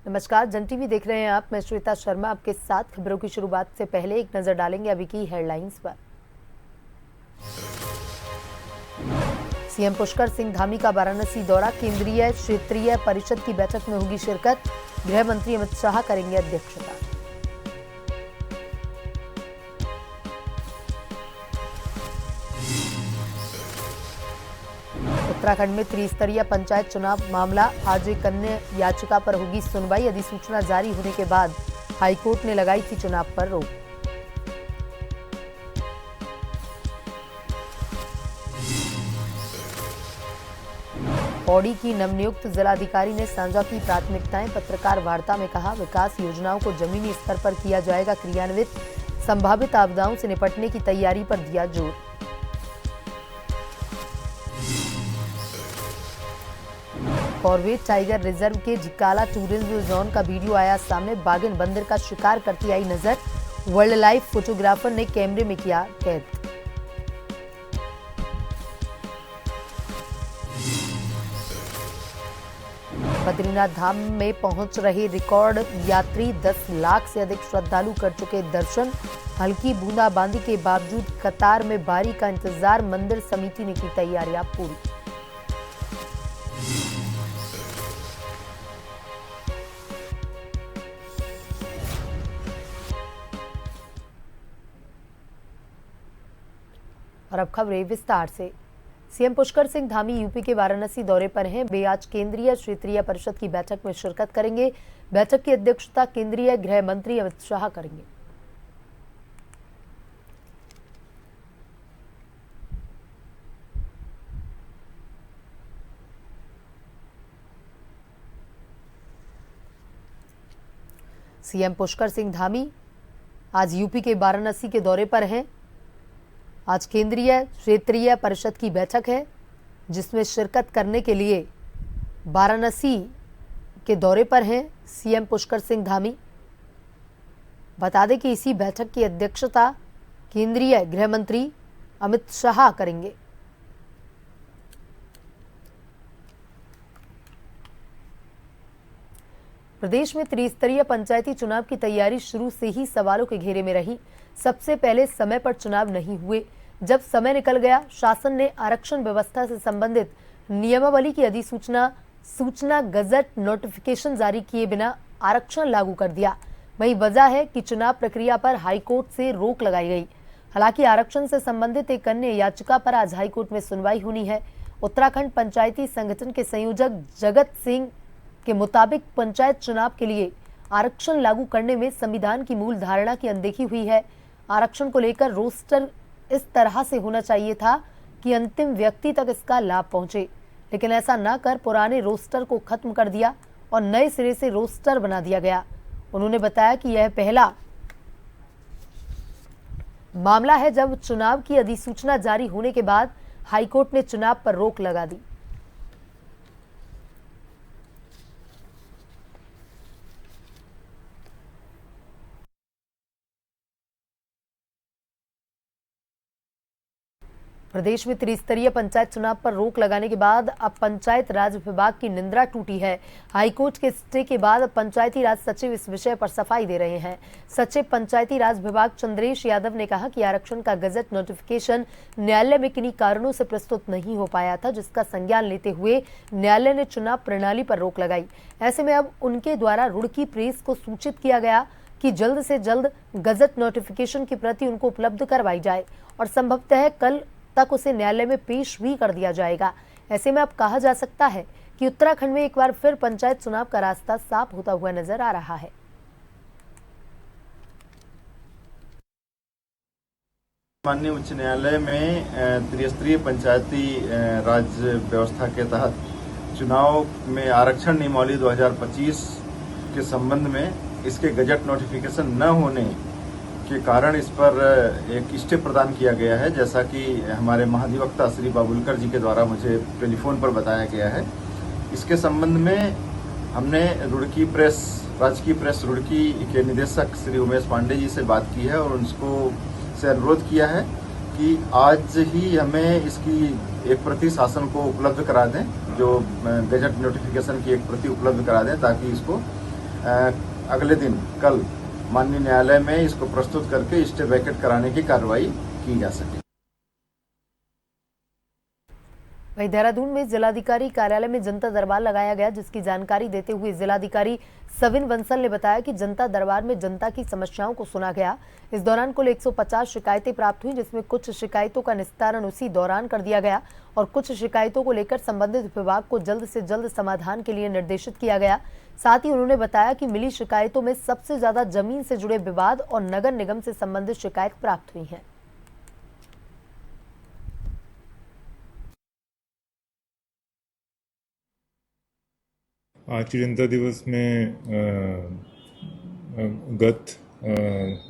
नमस्कार, जन टीवी देख रहे हैं आप। मैं श्वेता शर्मा आपके साथ। खबरों की शुरुआत से पहले एक नजर डालेंगे अभी की हेडलाइंस पर। सीएम पुष्कर सिंह धामी का वाराणसी दौरा, केंद्रीय क्षेत्रीय परिषद की बैठक में होगी शिरकत। गृह मंत्री अमित शाह करेंगे अध्यक्षता। उत्तराखंड में त्रिस्तरीय पंचायत चुनाव मामला, आज एक अन्य याचिका पर होगी सुनवाई। अधिसूचना जारी होने के बाद हाईकोर्ट ने लगाई थी चुनाव पर रोक। पौड़ी की नवनियुक्त जिलाधिकारी ने साझा की प्राथमिकताएं। पत्रकार वार्ता में कहा, विकास योजनाओं को जमीनी स्तर पर किया जाएगा क्रियान्वित। संभावित आपदाओं से निपटने की तैयारी पर दिया जोर। कॉर्बेट टाइगर रिजर्व के जिकाला टूरिज्म जोन का वीडियो आया सामने। बाघिन बंदर का शिकार करती आई नजर। वाइल्ड लाइफ फोटोग्राफर ने कैमरे में किया कैद। बद्रीनाथ धाम में पहुंच रहे रिकॉर्ड यात्री, 10 लाख से अधिक श्रद्धालु कर चुके दर्शन। हल्की बूंदाबांदी के बावजूद कतार में बारी का इंतजार। मंदिर समिति ने की तैयारियां पूरी। और अब खबरें विस्तार से। सीएम पुष्कर सिंह धामी यूपी के वाराणसी दौरे पर हैं। वे आज केंद्रीय क्षेत्रीय परिषद की बैठक में शिरकत करेंगे। बैठक की अध्यक्षता केंद्रीय गृह मंत्री अमित शाह करेंगे। सीएम पुष्कर सिंह धामी आज यूपी के वाराणसी के दौरे पर हैं। आज केंद्रीय क्षेत्रीय परिषद की बैठक है, जिसमें शिरकत करने के लिए वाराणसी के दौरे पर हैं सीएम पुष्कर सिंह धामी। बता दें कि इसी बैठक की अध्यक्षता केंद्रीय गृह मंत्री अमित शाह करेंगे। प्रदेश में त्रिस्तरीय पंचायती चुनाव की तैयारी शुरू से ही सवालों के घेरे में रही। सबसे पहले समय पर चुनाव नहीं हुए। जब समय निकल गया, शासन ने आरक्षण व्यवस्था से संबंधित नियमावली की सूचना गजट नोटिफिकेशन जारी किए बिना आरक्षण लागू कर दिया। वही वजह है कि चुनाव प्रक्रिया पर हाईकोर्ट से रोक लगाई गई। हालांकि आरक्षण से संबंधित एक अन्य याचिका पर आज हाईकोर्ट में सुनवाई होनी है। उत्तराखंड पंचायती संगठन के संयोजक जगत सिंह के मुताबिक पंचायत चुनाव के लिए आरक्षण लागू करने में संविधान की मूल धारणा की अनदेखी हुई है। आरक्षण को लेकर रोस्टर इस तरह से होना चाहिए था कि अंतिम व्यक्ति तक इसका लाभ पहुंचे, लेकिन ऐसा न कर पुराने रोस्टर को खत्म कर दिया और नए सिरे से रोस्टर बना दिया गया। उन्होंने बताया कि यह पहला मामला है जब चुनाव की अधिसूचना जारी होने के बाद हाईकोर्ट ने चुनाव पर रोक लगा दी। प्रदेश में त्रिस्तरीय पंचायत चुनाव पर रोक लगाने के बाद अब पंचायत राज विभाग की निंदा टूटी है। हाईकोर्ट के स्टे के बाद पंचायती राज सचिव इस विषय पर सफाई दे रहे हैं। सचिव पंचायती राज विभाग चंद्रेश यादव ने कहा कि आरक्षण का गजट नोटिफिकेशन न्यायालय में किन्हीं कारणों से प्रस्तुत नहीं हो पाया था, जिसका संज्ञान लेते हुए न्यायालय ने चुनाव प्रणाली पर रोक लगाई। ऐसे में अब उनके द्वारा रुड़की प्रेस को सूचित किया गया कि जल्द से जल्द गजट नोटिफिकेशन की प्रति उनको उपलब्ध करवाई जाए और संभवतः कल तक उसे न्यायालय में पेश भी कर दिया जाएगा। ऐसे में अब कहा जा सकता है कि उत्तराखंड में एक बार फिर पंचायत चुनाव का रास्ता साफ होता हुआ नजर आ रहा है। माननीय उच्च न्यायालय में त्रिस्तरीय पंचायती राज व्यवस्था के तहत चुनाव में आरक्षण नियमावली 2025 के संबंध में इसके गजट नोटिफिकेशन न होने के कारण इस पर एक स्टे प्रदान किया गया है, जैसा कि हमारे महाधिवक्ता श्री बाबुलकर जी के द्वारा मुझे टेलीफोन पर बताया गया है। इसके संबंध में हमने रुड़की प्रेस, राजकीय प्रेस रुड़की के निदेशक श्री उमेश पांडे जी से बात की है और उनको से अनुरोध किया है कि आज ही हमें इसकी एक प्रति शासन को उपलब्ध करा दें, जो गजट नोटिफिकेशन की एक प्रति उपलब्ध करा दें, ताकि इसको अगले दिन कल माननीय न्यायालय में इसको प्रस्तुत करके स्टे वैकेट कराने की कार्रवाई की जा सके। वहीं देहरादून में जिलाधिकारी कार्यालय में जनता दरबार लगाया गया, जिसकी जानकारी देते हुए जिलाधिकारी सविन बंसल ने बताया कि जनता दरबार में जनता की समस्याओं को सुना गया। इस दौरान कुल 150 शिकायतें प्राप्त हुई, जिसमें कुछ शिकायतों का निस्तारण उसी दौरान कर दिया गया और कुछ शिकायतों को लेकर संबंधित विभाग को जल्द से जल्द समाधान के लिए निर्देशित किया गया। साथ ही उन्होंने बताया कि मिली शिकायतों में सबसे ज्यादा जमीन से जुड़े विवाद और नगर निगम से संबंधित शिकायत प्राप्त हुई है। आज के जनता दिवस में गत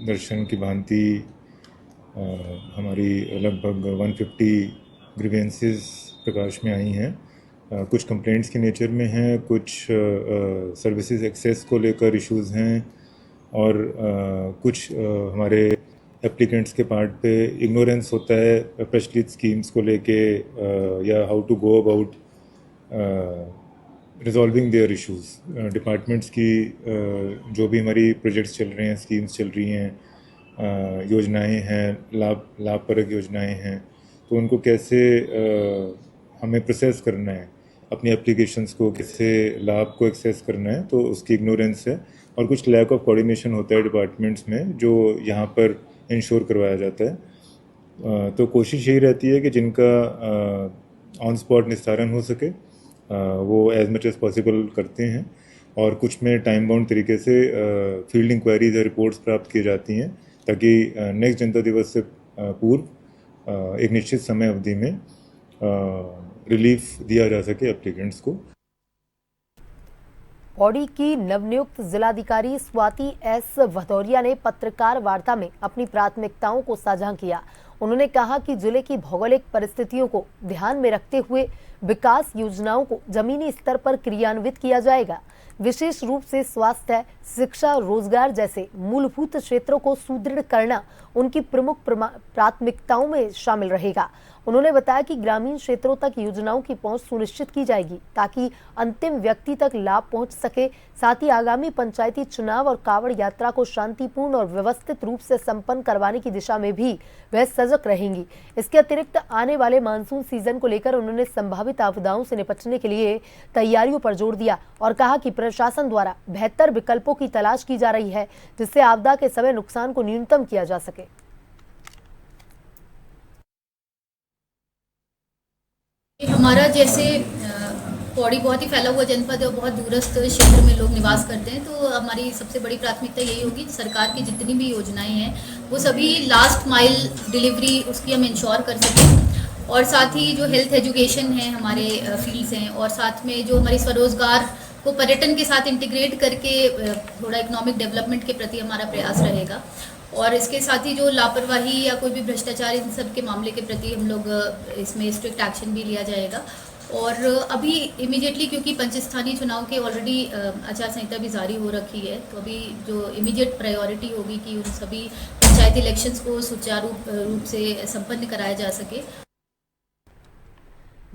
दर्शन की भांति हमारी लगभग 150 ग्रीवेंसेस प्रकाश में आई हैं। कुछ कंप्लेंट्स के नेचर में हैं, कुछ सर्विसेज एक्सेस को लेकर इश्यूज़ हैं और कुछ हमारे एप्लीकेंट्स के पार्ट पे इग्नोरेंस होता है प्रचलित स्कीम्स को लेके या how to go about resolving their issues. Departments की जो भी हमारी प्रोजेक्ट्स चल रहे हैं, स्कीम्स चल रही हैं, योजनाएं हैं, लाभप्रद योजनाएं हैं, तो उनको कैसे हमें प्रोसेस करना है, अपनी एप्लीकेशंस को कैसे लाभ को एक्सेस करना है, तो उसकी इग्नोरेंस है और कुछ लैक ऑफ कोऑर्डिनेशन होता है डिपार्टमेंट्स में, जो यहाँ पर इंश्योर करवाया जाता है। तो कोशिश यही रहती है कि जिनका ऑन स्पॉट निस्तारण हो सके वो एज मच एज पॉसिबल करते हैं और कुछ में टाइम बाउंड तरीके से फील्ड इंक्वायरीज या रिपोर्ट्स प्राप्त की जाती हैं, ताकि नेक्स्ट जनता दिवस से पूर्व एक निश्चित समय अवधि में रिलीफ दिया जा सके एप्लीकेंट्स को। पौड़ी की नवनियुक्त जिलाधिकारी स्वाति एस भदौरिया ने पत्रकार वार्ता में अपनी प्राथमिकताओं को साझा किया। उन्होंने कहा कि जिले की भौगोलिक परिस्थितियों को ध्यान में रखते हुए विकास योजनाओं को जमीनी स्तर पर क्रियान्वित किया जाएगा। विशेष रूप से स्वास्थ्य, शिक्षा, रोजगार जैसे मूलभूत क्षेत्रों को सुदृढ़ करना उनकी प्रमुख प्राथमिकताओं में शामिल रहेगा। उन्होंने बताया कि ग्रामीण क्षेत्रों तक योजनाओं की पहुंच सुनिश्चित की जाएगी, ताकि अंतिम व्यक्ति तक लाभ पहुंच सके। साथ ही आगामी पंचायती चुनाव और कांवड़ यात्रा को शांतिपूर्ण और व्यवस्थित रूप से संपन्न करवाने की दिशा में भी वह सजग रहेंगी। इसके अतिरिक्त आने वाले मानसून सीजन को लेकर उन्होंने संभावित आपदाओं से निपटने के लिए तैयारियों पर जोर दिया और कहा कि प्रशासन द्वारा बेहतर विकल्पों की तलाश की जा रही है, जिससे आपदा के समय नुकसान को न्यूनतम किया जा सके। हमारा जैसे पौड़ी बहुत ही फैला हुआ जनपद है और बहुत दूरस्थ क्षेत्र में लोग निवास करते हैं, तो हमारी सबसे बड़ी प्राथमिकता यही होगी सरकार की जितनी भी योजनाएं हैं वो सभी लास्ट माइल डिलीवरी उसकी हम इंश्योर कर सकें। और साथ ही जो हेल्थ एजुकेशन है, हमारे फील्ड्स हैं, और साथ में जो हमारी स्वरोजगार को पर्यटन के साथ इंटीग्रेट करके थोड़ा इकोनॉमिक डेवलपमेंट के प्रति हमारा प्रयास रहेगा। और इसके साथ ही जो लापरवाही या कोई भी भ्रष्टाचार, इन सब के मामले के प्रति हम लोग इसमें स्ट्रिक्ट एक्शन भी लिया जाएगा। और अभी इमीडिएटली, क्योंकि पंचस्थानीय चुनाव के ऑलरेडी आचार संहिता भी जारी हो रखी है, तो अभी जो इमीडिएट प्रायोरिटी होगी कि उन सभी पंचायती इलेक्शंस को सुचारू रूप से संपन्न कराया जा सके।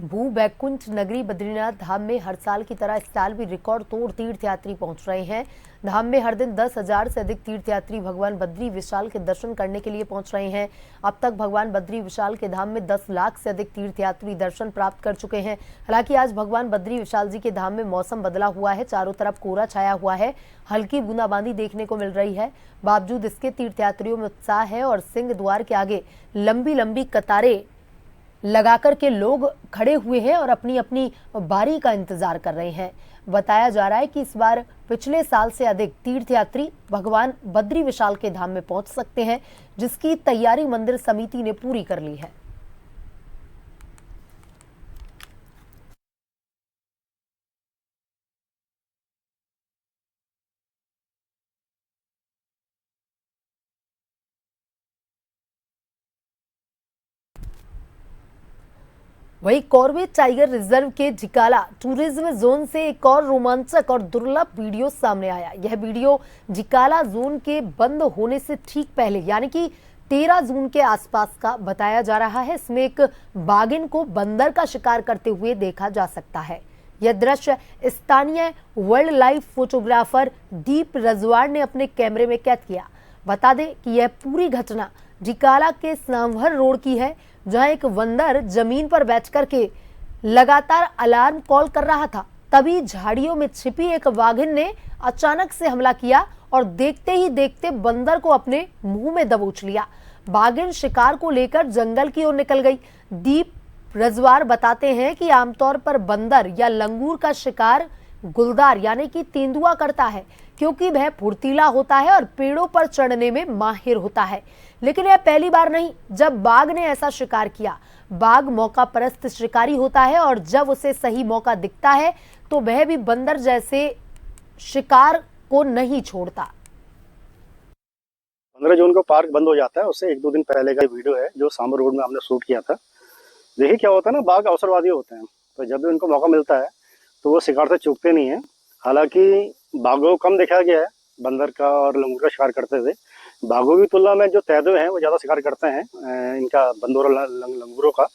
भू बैकुंठ नगरी बद्रीनाथ धाम में हर साल की तरह इस साल भी रिकॉर्ड तोड़ तीर्थयात्री पहुंच रहे हैं। धाम में हर दिन 10,000 से अधिक तीर्थयात्री भगवान बद्री विशाल के दर्शन करने के लिए पहुंच रहे हैं। अब तक भगवान बद्री विशाल के धाम में 10 लाख से अधिक तीर्थयात्री दर्शन प्राप्त कर चुके हैं। हालांकि आज भगवान बद्री विशाल जी के धाम में मौसम बदला हुआ है, चारों तरफ कोहरा छाया हुआ है, हल्की बूंदाबांदी देखने को मिल रही है। बावजूद इसके तीर्थयात्रियों में उत्साह है और सिंह द्वार के आगे लंबी लंबी कतारें लगाकर के लोग खड़े हुए हैं और अपनी अपनी बारी का इंतजार कर रहे हैं। बताया जा रहा है कि इस बार पिछले साल से अधिक तीर्थयात्री भगवान बद्री विशाल के धाम में पहुंच सकते हैं, जिसकी तैयारी मंदिर समिति ने पूरी कर ली है। वहीं कॉर्बेट टाइगर रिजर्व के जिकाला टूरिज्म जोन से एक और रोमांचक और दुर्लभ वीडियो सामने आया। यह वीडियो जिकाला जोन के बंद होने से ठीक पहले यानी कि 13 जून के आसपास का बताया जा रहा है। इसमें एक बाघिन को बंदर का शिकार करते हुए देखा जा सकता है। यह दृश्य स्थानीय वाइल्ड लाइफ फोटोग्राफर दीप रजवाड़ ने अपने कैमरे में कैद किया। बता दें कि यह पूरी घटना जिकाला के सांभर रोड की है, जहां एक बंदर जमीन पर बैठ करके लगातार अलार्म कॉल कर रहा था। तभी झाड़ियों में छिपी एक बाघिन ने अचानक से हमला किया और देखते ही देखते बंदर को अपने मुंह में दबोच लिया। बाघिन शिकार को लेकर जंगल की ओर निकल गई। दीप रजवार बताते हैं कि आमतौर पर बंदर या लंगूर का शिकार गुलदार यानी कि तेंदुआ करता है, क्योंकि वह फुर्तीला होता है और पेड़ों पर चढ़ने में माहिर होता है। लेकिन यह पहली बार नहीं जब बाघ ने ऐसा शिकार किया। बाघ मौका परस्त शिकारी होता है और जब उसे सही मौका दिखता है तो वह भी बंदर जैसे शिकार को नहीं छोड़ता। 15 जून को पार्क बंद हो जाता है, उससे 1-2 दिन पहले का वीडियो है जो सांभर रोड में हमने शूट किया था। देखिए क्या होता है ना, बाघ अवसरवादी होते हैं, तो जब भी उनको मौका मिलता है तो वो शिकार से चूकते नहीं है। हालांकि बाघों को कम देखा गया है, बंदर का और लंगूर का शिकार करते थे। बाघों की तुलना में जो तेंदुए हैं वो ज़्यादा शिकार करते हैं इनका, बंदरों लंगूरों का।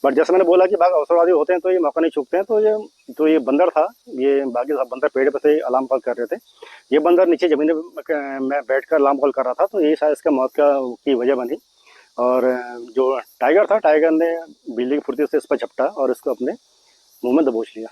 बट जैसे मैंने बोला कि बाघ अवसरवादी होते हैं तो ये मौका नहीं चूकते हैं। तो ये बंदर था, ये बाकी सब बंदर पेड़ पर से अलार्म कॉल कर रहे थे। ये बंदर नीचे जमीन में बैठकर अलार्म कॉल कर रहा था, तो ये शायद इसका मौत की वजह बनी। और जो टाइगर था, टाइगर ने बिजली की फुर्ती से इस पर झपटा और इसको अपने मुंह में दबोच लिया।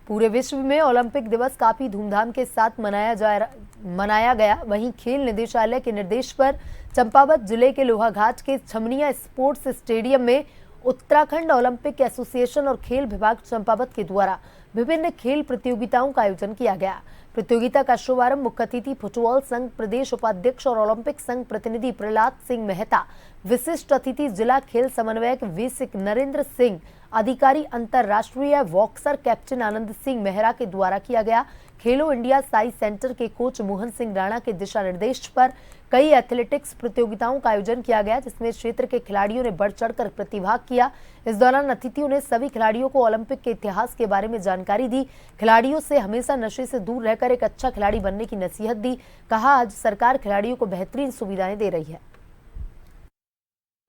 पूरे विश्व में ओलंपिक दिवस काफी धूमधाम के साथ मनाया गया। वहीं खेल निदेशालय के निर्देश पर चंपावत जिले के लोहाघाट के छमनिया स्पोर्ट्स स्टेडियम में उत्तराखंड ओलंपिक एसोसिएशन और खेल विभाग चंपावत के द्वारा विभिन्न खेल प्रतियोगिताओं का आयोजन किया गया। प्रतियोगिता का शुभारंभ मुख्य अतिथि फुटबॉल संघ प्रदेश उपाध्यक्ष और ओलंपिक संघ प्रतिनिधि प्रहलाद सिंह मेहता, विशिष्ट अतिथि जिला खेल समन्वयक वीसिक नरेंद्र सिंह, अधिकारी अंतरराष्ट्रीय बॉक्सर कैप्टन आनंद सिंह मेहरा के द्वारा किया गया। खेलो इंडिया साई सेंटर के कोच मोहन सिंह राणा के दिशा निर्देश पर कई एथलेटिक्स प्रतियोगिताओं का आयोजन किया गया, जिसमें क्षेत्र के खिलाड़ियों ने बढ़ चढ़कर प्रतिभाग किया। इस दौरान अतिथियों ने सभी खिलाड़ियों को ओलंपिक के इतिहास के बारे में जानकारी दी। खिलाड़ियों से हमेशा नशे से दूर रहकर एक अच्छा खिलाड़ी बनने की नसीहत दी। कहा, आज सरकार खिलाड़ियों को बेहतरीन सुविधाएं दे रही है।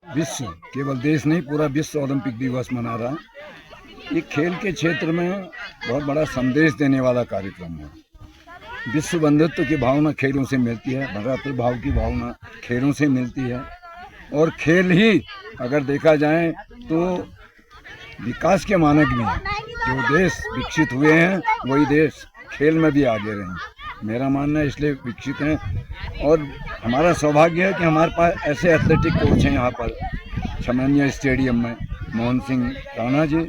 विश्व, केवल देश नहीं पूरा विश्व ओलंपिक दिवस मना रहा है। ये खेल के क्षेत्र में बहुत बड़ा संदेश देने वाला कार्यक्रम है। विश्व बंधुत्व की भावना खेलों से मिलती है, भ्रातृभाव की भावना खेलों से मिलती है। और खेल ही अगर देखा जाए तो विकास के मानक में जो देश विकसित हुए हैं वही देश खेल में भी आगे रहे, मेरा मानना है। इसलिए विकसित हैं और हमारा सौभाग्य है कि हमारे पास ऐसे एथलेटिक कोच हैं यहाँ पर छमनिया स्टेडियम में, मोहन सिंह राणा जी,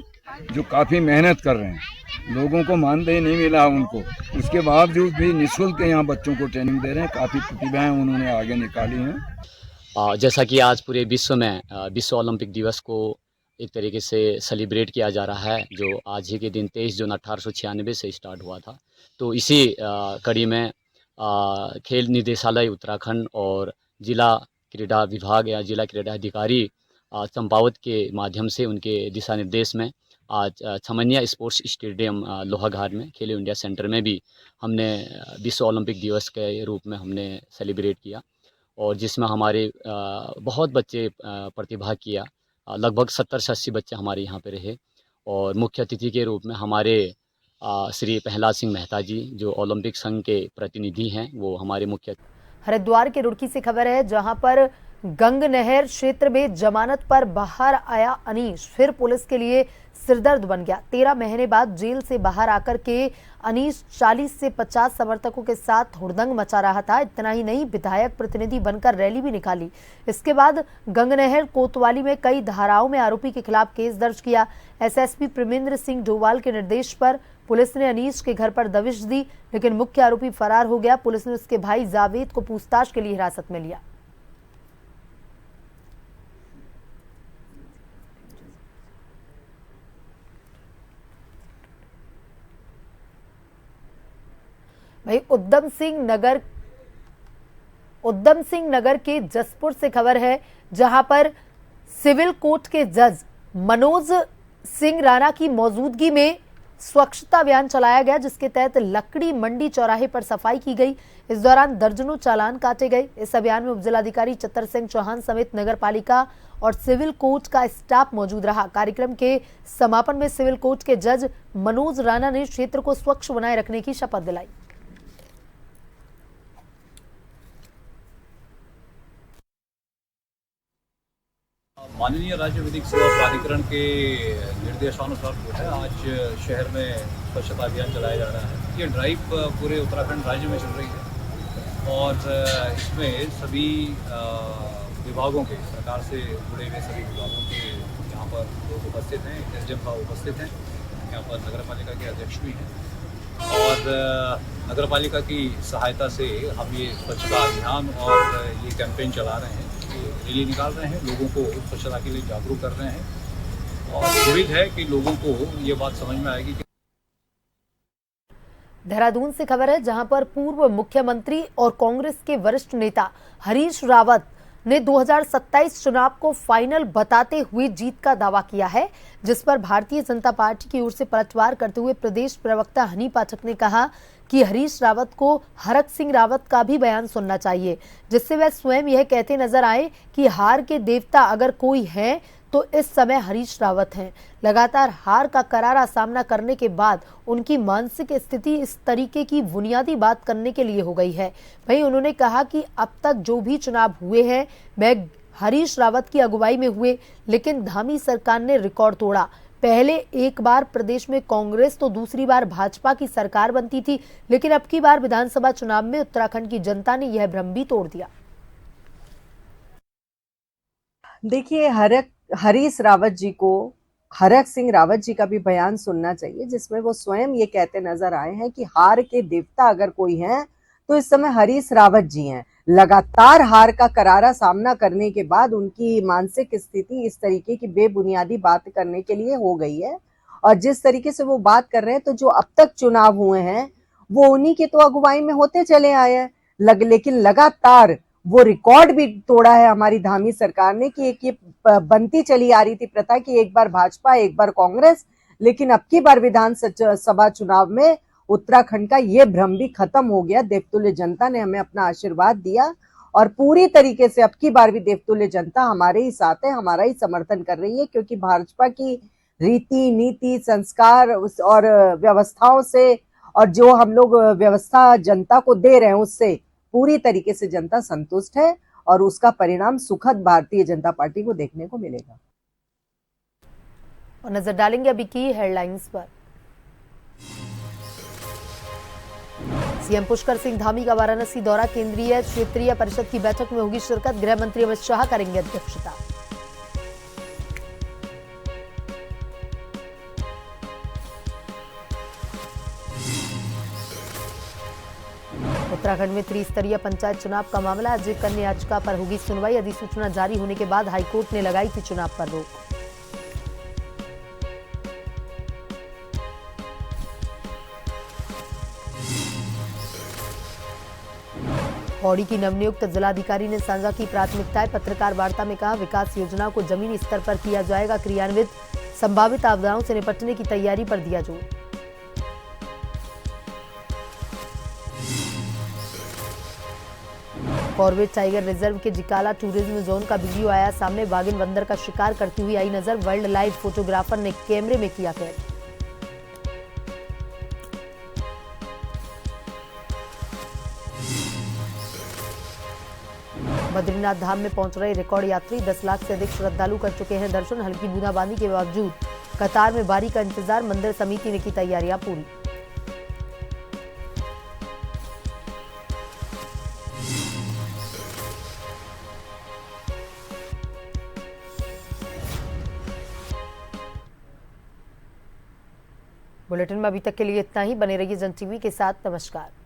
जो काफ़ी मेहनत कर रहे हैं। लोगों को मानदेय नहीं मिला उनको, उसके बावजूद भी निःशुल्क यहाँ बच्चों को ट्रेनिंग दे रहे हैं। काफ़ी प्रतिभाएं उन्होंने आगे निकाली हैं। जैसा कि आज पूरे विश्व में विश्व ओलंपिक दिवस को एक तरीके से सेलिब्रेट किया जा रहा है, जो आज ही के दिन 23 जून 1896 से स्टार्ट हुआ था। तो इसी कड़ी में खेल निदेशालय उत्तराखंड और जिला क्रीड़ा विभाग या जिला क्रीड़ा अधिकारी चंपावत के माध्यम से उनके दिशा निर्देश में आज छमनिया स्पोर्ट्स स्टेडियम लोहाघाट में खेलो इंडिया सेंटर में भी हमने विश्व ओलंपिक दिवस के रूप में हमने सेलिब्रेट किया, और जिसमें हमारे बहुत बच्चे प्रतिभाग किया। लगभग 70 से 80 बच्चे हमारे यहाँ पे रहे। और मुख्य अतिथि के रूप में हमारे श्री प्रहलाद सिंह मेहता जी, जो ओलंपिक संघ के प्रतिनिधि हैं, वो हमारे मुख्य। हरिद्वार के रुड़की से खबर है, जहां पर गंग नहर क्षेत्र में जमानत पर बाहर आया अनीश फिर पुलिस के लिए सिरदर्द बन गया। 13 महीने बाद जेल से बाहर आकर के अनीश 40 से 50 समर्थकों के साथ हुड़दंग मचा रहा था। इतना ही नहीं, विधायक प्रतिनिधि बनकर रैली भी निकाली। इसके बाद गंगनहर कोतवाली में कई धाराओं में आरोपी के खिलाफ केस दर्ज किया। एसएसपी प्रमेंद्र सिंह डोवाल के निर्देश पर पुलिस ने अनीश के घर पर दबिश दी, लेकिन मुख्य आरोपी फरार हो गया। पुलिस ने उसके भाई जावेद को पूछताछ के लिए हिरासत में लिया। भाई उद्यम सिंह नगर के जसपुर से खबर है, जहां पर सिविल कोर्ट के जज मनोज सिंह राणा की मौजूदगी में स्वच्छता अभियान चलाया गया, जिसके तहत लकड़ी मंडी चौराहे पर सफाई की गई। इस दौरान दर्जनों चालान काटे गए। इस अभियान में उपजिलाधिकारी चतर सिंह चौहान समेत नगर पालिका और सिविल कोर्ट का स्टाफ मौजूद रहा। कार्यक्रम के समापन में सिविल कोर्ट के जज मनोज राणा ने क्षेत्र को स्वच्छ बनाए रखने की शपथ दिलाई। माननीय राज्य विधिक सेवा प्राधिकरण के निर्देशानुसार जो है आज शहर में स्वच्छता अभियान चलाया जा रहा है। ये ड्राइव पूरे उत्तराखंड राज्य में चल रही है और इसमें सभी विभागों के, सरकार से जुड़े हुए सभी विभागों के यहाँ पर लोग उपस्थित हैं। एसडीएम साहब उपस्थित हैं, यहाँ पर नगर पालिका के अध्यक्ष भी हैं और नगर पालिका की सहायता से हम ये स्वच्छता अभियान और ये कैंपेन चला रहे हैं, रैली निकाल रहे हैं, लोगों को स्वच्छता के लिए जागरूक कर रहे हैं और उम्मीद है कि लोगों को ये बात समझ में आएगी कि देहरादून से खबर है, जहां पर पूर्व मुख्यमंत्री और कांग्रेस के वरिष्ठ नेता हरीश रावत ने 2027 चुनाव को फाइनल बताते हुए जीत का दावा किया है, जिस पर भारतीय जनता पार्टी की ओर से पलटवार करते हुए प्रदेश प्रवक्ता हनी पाठक ने कहा कि हरीश रावत को हरक सिंह रावत का भी बयान सुनना चाहिए, जिससे वह स्वयं यह कहते नजर आए कि हार के देवता अगर कोई है तो इस समय हरीश रावत हैं। लगातार हार का करारा सामना करने के बाद उनकी मानसिक स्थिति इस तरीके की बुनियादी बात करने के लिए हो गई है। वहीं उन्होंने कहा कि अब तक जो भी चुनाव हुए हैं वह हरीश रावत की अगुवाई में हुए, लेकिन धामी सरकार ने रिकॉर्ड तोड़ा। पहले एक बार प्रदेश में कांग्रेस तो दूसरी बार भाजपा की सरकार बनती थी, लेकिन अब की बार विधानसभा चुनाव में उत्तराखंड की जनता ने यह भ्रम भी तोड़ दिया। देखिए, हरीश रावत जी को हरक सिंह रावत जी का भी बयान सुनना चाहिए, जिसमें वो स्वयं ये कहते नजर आए हैं कि हार के देवता अगर कोई हैं तो इस समय हरीश रावत जी हैं। लगातार हार का करारा सामना करने के बाद उनकी मानसिक स्थिति इस तरीके की बेबुनियादी बात करने के लिए हो गई है और जिस तरीके से वो बात कर रहे हैं, तो जो अब तक चुनाव हुए हैं वो उन्हीं के तो अगुवाई में होते चले आए हैं, लेकिन लगातार वो रिकॉर्ड भी तोड़ा है हमारी धामी सरकार ने कि एक ये बनती चली आ रही थी प्रथा कि एक बार भाजपा एक बार कांग्रेस, लेकिन अब की बार विधानसभा चुनाव में उत्तराखंड का ये भ्रम भी खत्म हो गया। देवतुल्य जनता ने हमें अपना आशीर्वाद दिया और पूरी तरीके से अब की बार भी देवतुल्य जनता हमारे ही साथ है, हमारा ही समर्थन कर रही है, क्योंकि भाजपा की रीति नीति संस्कार और व्यवस्थाओं से और जो हम लोग व्यवस्था जनता को दे रहे हैं उससे पूरी तरीके से जनता संतुष्ट है और उसका परिणाम सुखद भारतीय जनता पार्टी को देखने को मिलेगा। और नजर डालेंगे अभी की हेडलाइंस पर। सीएम पुष्कर सिंह धामी का वाराणसी दौरा, केंद्रीय क्षेत्रीय परिषद की बैठक में होगी शिरकत, गृह मंत्री अमित शाह करेंगे अध्यक्षता। उत्तराखंड में त्रिस्तरीय पंचायत चुनाव का मामला, आज कन्या याचिका पर होगी सुनवाई। अधिसूचना जारी होने के बाद हाईकोर्ट ने लगाई थी चुनाव पर रोक। पौड़ी की नवनियुक्त जिलाधिकारी ने साझा की प्राथमिकताएं, पत्रकार वार्ता में कहा विकास योजनाओं को जमीनी स्तर पर किया जाएगा क्रियान्वित, संभावित आपदाओं से निपटने की तैयारी पर दिया जोर। कॉर्बेट टाइगर रिजर्व के जिकाला टूरिज्म जोन का वीडियो आया सामने, बाघिन बंदर का शिकार करती हुई आई नजर, वाइल्ड लाइफ फोटोग्राफर ने कैमरे में किया कैद। बद्रीनाथ धाम में पहुंच रहे रिकॉर्ड यात्री 10 लाख से अधिक श्रद्धालु कर चुके हैं दर्शन। हल्की बूंदाबांदी के बावजूद कतार में बारी का इंतजार, मंदिर समिति ने की तैयारियां पूरी। बुलेटिन में अभी तक के लिए इतना ही। बने रहिए जन टीवी के साथ। नमस्कार।